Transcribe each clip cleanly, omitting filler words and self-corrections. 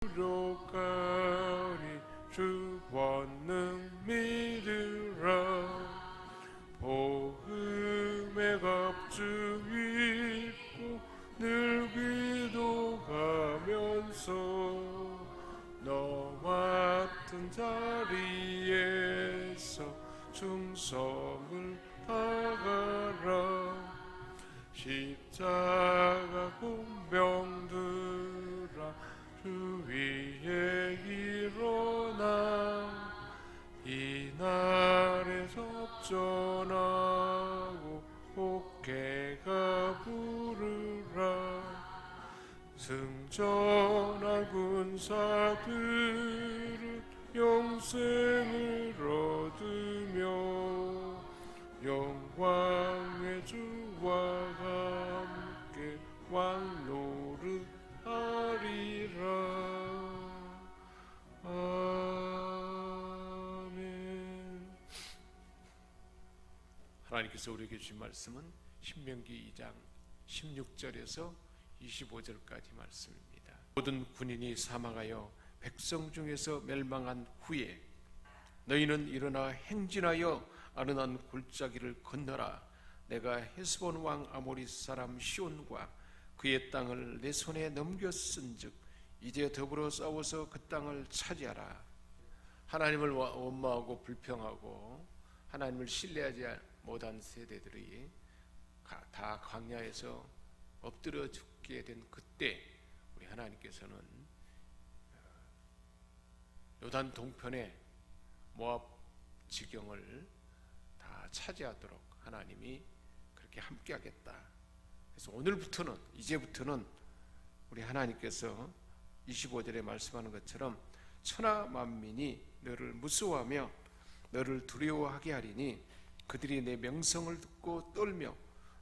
부족하니 주 권능 믿으라. 복음의 갑주 입고 늘 기도하면서 너와 같은 자리에서 충성을 다하라. 십자가 군병들아 주 위에 일어나 이날에 접전하고 복개가 부르라. 승전한 군사들은 영생을 얻으며 영광의 주와 함께 왕노릇하리라. 아멘. 하나님께서 우리에게 주신 말씀은 신명기 2장 16절에서 25절까지 말씀입니다. 모든 군인이 사망하여 백성 중에서 멸망한 후에 너희는 일어나 행진하여 아르논 골짜기를 건너라. 내가 헤스본 왕 아모리 사람 시온과 그의 땅을 내 손에 넘겼은즉 이제 더불어 싸워서 그 땅을 차지하라. 하나님을 원망하고 불평하고 하나님을 신뢰하지 못한 세대들이 다 광야에서 엎드려 죽게 된 그때 우리 하나님께서는 요단 동편의 모압 지경을 다 차지하도록 하나님이 그렇게 함께 하겠다. 그래서 오늘부터는 이제부터는 우리 하나님께서 25절에 말씀하는 것처럼 천하 만민이 너를 무서워하며 너를 두려워하게 하리니 그들이 내 명성을 듣고 떨며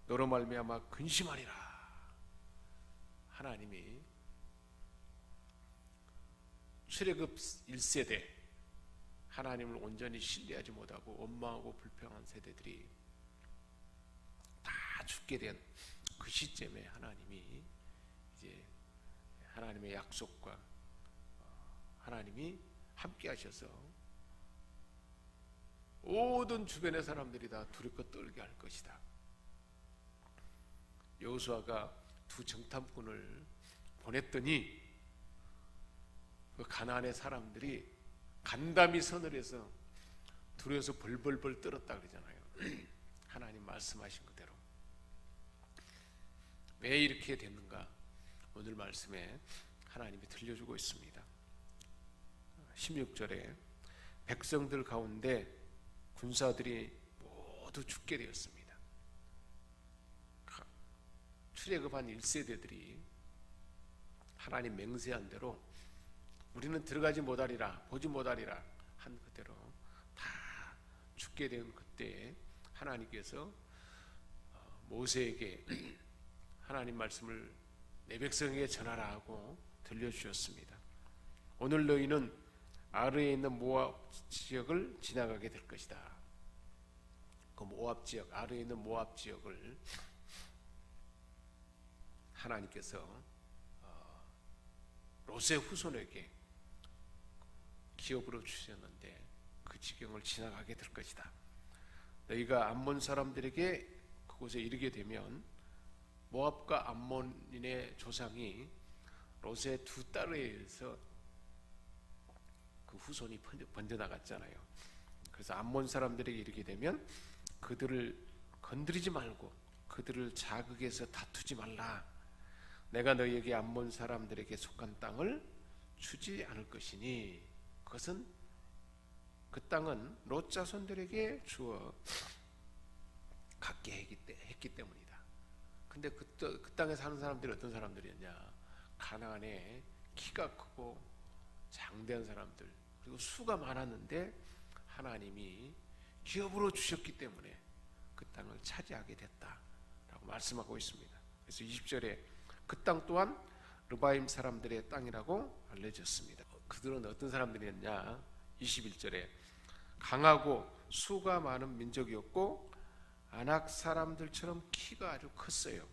너로 말미암아 근심하리라. 하나님이 출애굽 1세대 하나님을 온전히 신뢰하지 못하고 원망하고 불평한 세대들이 다 죽게 된 그 시점에 하나님이 이제 하나님의 약속과 하나님이 함께 하셔서 모든 주변의 사람들이 다 두렵고 떨게 할 것이다. 여호수아가 두 정탐꾼을 보냈더니 그 가나안의 사람들이 간담이 서늘해서 두려워서 벌벌벌 떨었다 그러잖아요. 하나님 말씀하신 그대로. 왜 이렇게 됐는가? 오늘 말씀에 하나님이 들려주고 있습니다. 16절에 백성들 가운데 군사들이 모두 죽게 되었습니다. 출애굽한 1세대들이 하나님 맹세한 대로 우리는 들어가지 못하리라, 보지 못하리라 한 그대로 다 죽게 된 그때에 하나님께서 모세에게 하나님 말씀을 내 백성에게 전하라 하고 들려주셨습니다. 오늘 너희는 아르에 있는 모압 지역을 지나가게 될 것이다. 그 모압 지역, 아르에 있는 모압 지역을 하나님께서 롯의 후손에게 기업으로 주셨는데 그 지경을 지나가게 될 것이다. 너희가 암몬 사람들에게 그곳에 이르게 되면 모압과 암몬인의 조상이 롯의 두 딸에 의해서 그 후손이 번져나갔잖아요. 그래서 암몬 사람들에게 이르게 되면 그들을 건드리지 말고 그들을 자극해서 다투지 말라. 내가 너희에게 암몬 사람들에게 속한 땅을 주지 않을 것이니 그것은 그 땅은 롯 자손들에게 주어 갖게 했기 때문이다. 근데 그 땅에 사는 사람들이 어떤 사람들이었냐? 가나안에 키가 크고 장대한 사람들, 그리고 수가 많았는데 하나님이 기업으로 주셨기 때문에 그 땅을 차지하게 됐다라고 말씀하고 있습니다. 그래서 20절에 그 땅 또한 르바임 사람들의 땅이라고 알려졌습니다. 그들은 어떤 사람들이었냐? 21절에 강하고 수가 많은 민족이었고 아낙 사람들처럼 키가 아주 컸어요.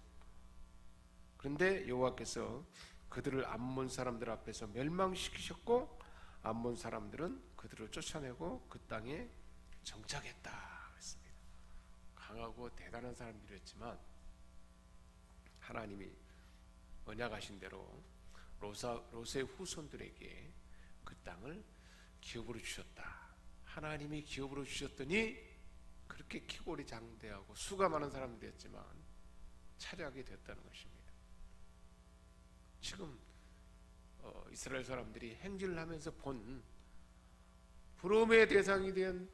그런데 여호와께서 그들을 암몬 사람들 앞에서 멸망시키셨고 암몬 사람들은 그들을 쫓아내고 그 땅에 정착했다 했습니다. 강하고 대단한 사람들이었지만 하나님이 언약하신 대로 롯의 후손들에게 그 땅을 기업으로 주셨다. 하나님이 기업으로 주셨더니 그렇게 키골이 장대하고 수가 많은 사람들이었지만 차지하게 됐다는 것입니다. 지금 이스라엘 사람들이 행진을 하면서 본 부름의 대상이 된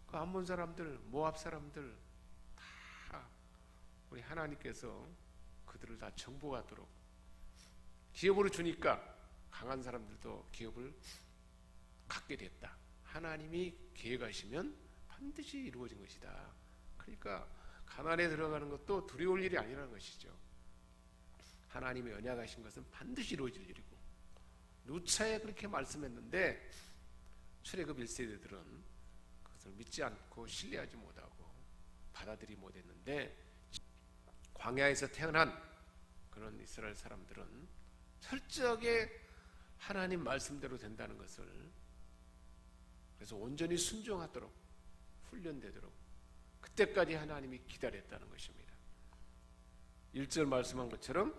그 암몬 사람들, 모압 사람들 다 우리 하나님께서 그들을 다 정복하도록 기업으로 주니까 강한 사람들도 기업을 갖게 됐다. 하나님이 계획하시면 반드시 이루어진 것이다. 그러니까 가나안에 들어가는 것도 두려울 일이 아니라는 것이죠. 하나님이 언약하신 것은 반드시 이루어질 일이고 누차에 그렇게 말씀했는데 출애굽 1세대들은 그것을 믿지 않고 신뢰하지 못하고 받아들이지 못했는데 광야에서 태어난 그런 이스라엘 사람들은 철저하게 하나님 말씀대로 된다는 것을, 그래서 온전히 순종하도록 훈련되도록 그때까지 하나님이 기다렸다는 것입니다. 1절 말씀한 것처럼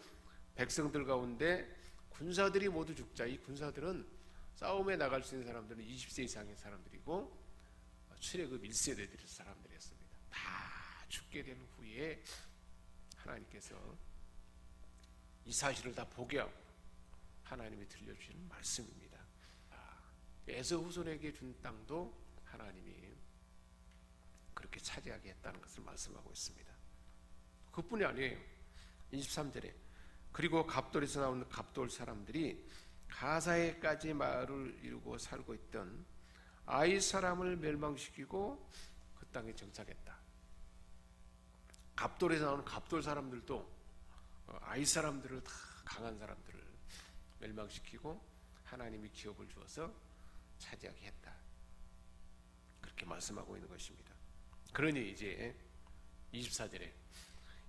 백성들 가운데 군사들이 모두 죽자. 이 군사들은 싸움에 나갈 수 있는 사람들은 20세 이상의 사람들이고 출애굽 1세대들의 사람들이었습니다. 다 죽게 된 후에 하나님께서 이 사실을 다 보게 하고 하나님이 들려주시는 말씀입니다. 에서 후손에게 준 땅도 하나님이 그렇게 차지하게 했다는 것을 말씀하고 있습니다. 그뿐이 아니에요. 23절에 그리고 갑돌에서 나오는 갑돌 사람들이 가사에까지 마을을 이루고 살고 있던 아이 사람을 멸망시키고 그 땅에 정착했다. 갑돌에서 나오는 갑돌 사람들도 아이 사람들을 다 강한 사람들을 멸망시키고 하나님이 기업을 주어서 차지하게 했다. 그렇게 말씀하고 있는 것입니다. 그러니 이제 24절에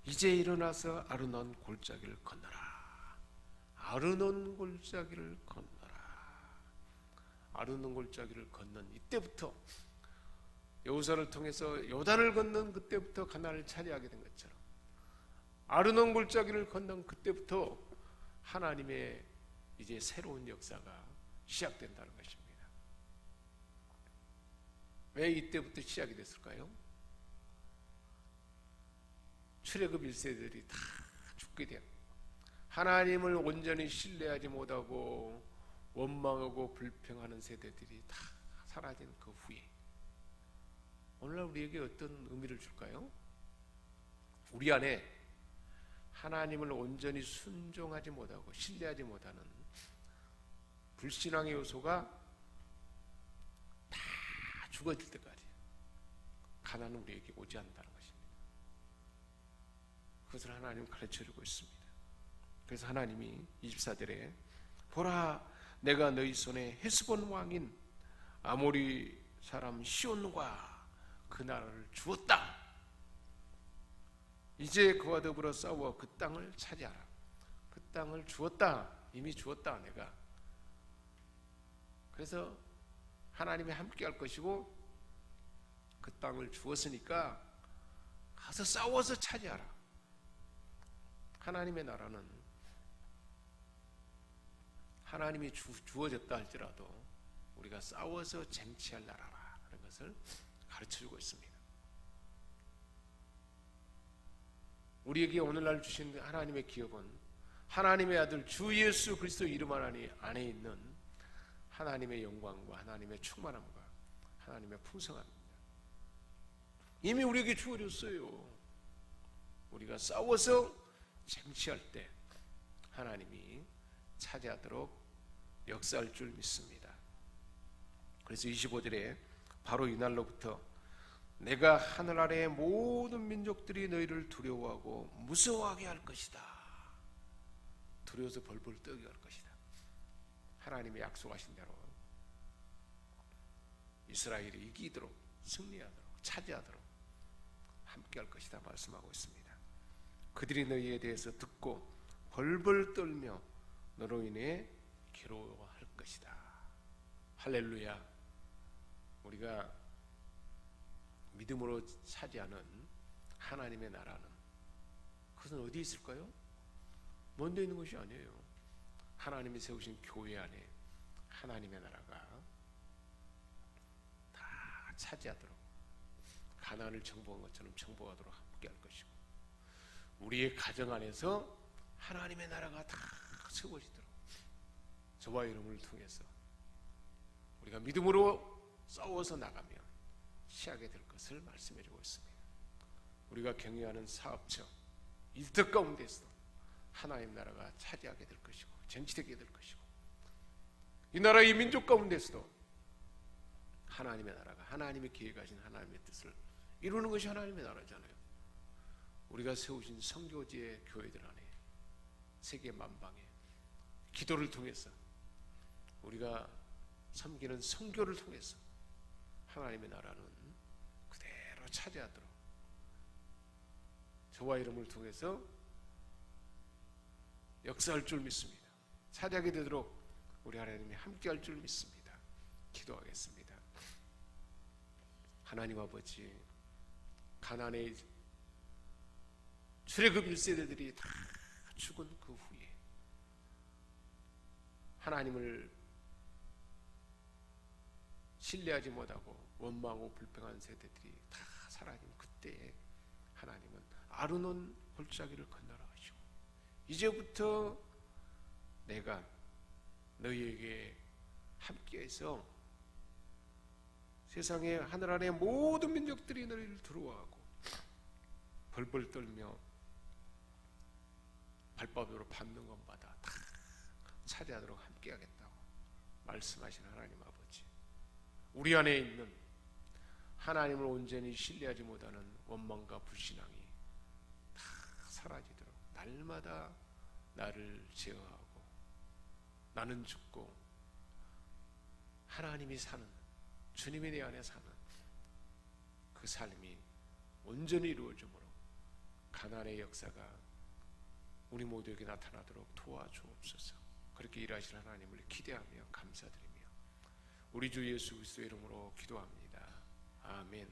이제 일어나서 아르논 골짜기를 건너라. 아르논 골짜기를 건너라. 아르논 골짜기를 건넌 이때부터 여호수아를 통해서 요단을 건넌 그때부터 가나안을 차지하게 된 것처럼 아르논 골짜기를 건넌 그때부터 하나님의 이제 새로운 역사가 시작된다는 것입니다. 왜 이때부터 시작이 됐을까요? 출애굽 1세들이 다 죽게 돼요. 하나님을 온전히 신뢰하지 못하고 원망하고 불평하는 세대들이 다 사라진 그 후에 오늘날 우리에게 어떤 의미를 줄까요? 우리 안에 하나님을 온전히 순종하지 못하고 신뢰하지 못하는 불신앙의 요소가 다 죽어질 때까지 가난은 우리에게 오지 않는다는 것입니다. 그것을 하나님은 가르쳐주고 있습니다. 그래서 하나님이 24절에 보라 내가 너희 손에 헤스본 왕인 아모리 사람 시온과 그 나라를 주었다. 이제 그와 더불어 싸워 그 땅을 차지하라. 그 땅을 주었다. 이미 주었다 내가. 그래서 하나님이 함께 할 것이고 그 땅을 주었으니까 가서 싸워서 차지하라. 하나님의 나라는 하나님이 주어졌다 할지라도 우리가 싸워서 쟁취할 나라라 하는 것을 가르쳐주고 있습니다. 우리에게 오늘날 주신 하나님의 기업은 하나님의 아들 주 예수 그리스도 이름 안에 있는 하나님의 영광과 하나님의 충만함과 하나님의 풍성함입니다. 이미 우리에게 주어졌어요. 우리가 싸워서 쟁취할 때 하나님이 차지하도록 역사할 줄 믿습니다. 그래서 25절에 바로 이날로부터 내가 하늘 아래의 모든 민족들이 너희를 두려워하고 무서워하게 할 것이다. 두려워서 벌벌 떨게 할 것이다. 하나님의 약속하신 대로 이스라엘이 이기도록 승리하도록 차지하도록 함께 할 것이다 말씀하고 있습니다. 그들이 너희에 대해서 듣고 벌벌 떨며 너로 인해 괴로워할 것이다. 할렐루야. 우리가 믿음으로 차지하는 하나님의 나라는 그것은 어디에 있을까요? 먼 데 있는 것이 아니에요. 하나님이 세우신 교회 안에 하나님의 나라가 다 차지하도록, 가나안을 정복한 것처럼 정복하도록 함께 할 것이고, 우리의 가정 안에서 하나님의 나라가 다 세워지도록 저와 이름을 통해서 우리가 믿음으로 싸워서 나가면 시하게 될 것을 말씀해 주고 있습니다. 우리가 경영하는 사업처, 일터 가운데서 하나님 나라가 차지하게 될 것이고 쟁취되게 될 것이고, 이 나라의 민족 가운데서도 하나님의 나라가, 하나님의 계획하신 하나님의 뜻을 이루는 것이 하나님의 나라잖아요. 우리가 세우신 선교지의 교회들 안에, 세계 만방에 기도를 통해서, 우리가 섬기는 선교를 통해서 하나님의 나라는 그대로 차지하도록 저와 이름을 통해서 역사할 줄 믿습니다. 차지하게 되도록 우리 하나님이 함께 할 줄 믿습니다. 기도하겠습니다. 하나님 아버지, 가나안의 출애굽 1세대들이 다 죽은 그 후에 하나님을 신뢰하지 못하고 원망하고 불평한 세대들이 다 사라진 그때에 하나님은 아르논 골짜기를 건너라 하시고, 이제부터 내가 너희에게 함께해서 세상의 하늘 아래 모든 민족들이 너희를 두려워하고 벌벌 떨며 발바닥으로 밟는 것마다 다 차지하도록 함께하겠다고 말씀하신 하나님 아버지, 우리 안에 있는 하나님을 온전히 신뢰하지 못하는 원망과 불신앙이 다 사라지도록 날마다 나를 제어하고 나는 죽고 하나님이 사는, 주님이 내 안에 사는 그 삶이 온전히 이루어지므로 가나안의 역사가 우리 모두에게 나타나도록 도와주옵소서. 그렇게 일하실 하나님을 기대하며 감사드리며 우리 주 예수 그리스도의 이름으로 기도합니다. 아멘.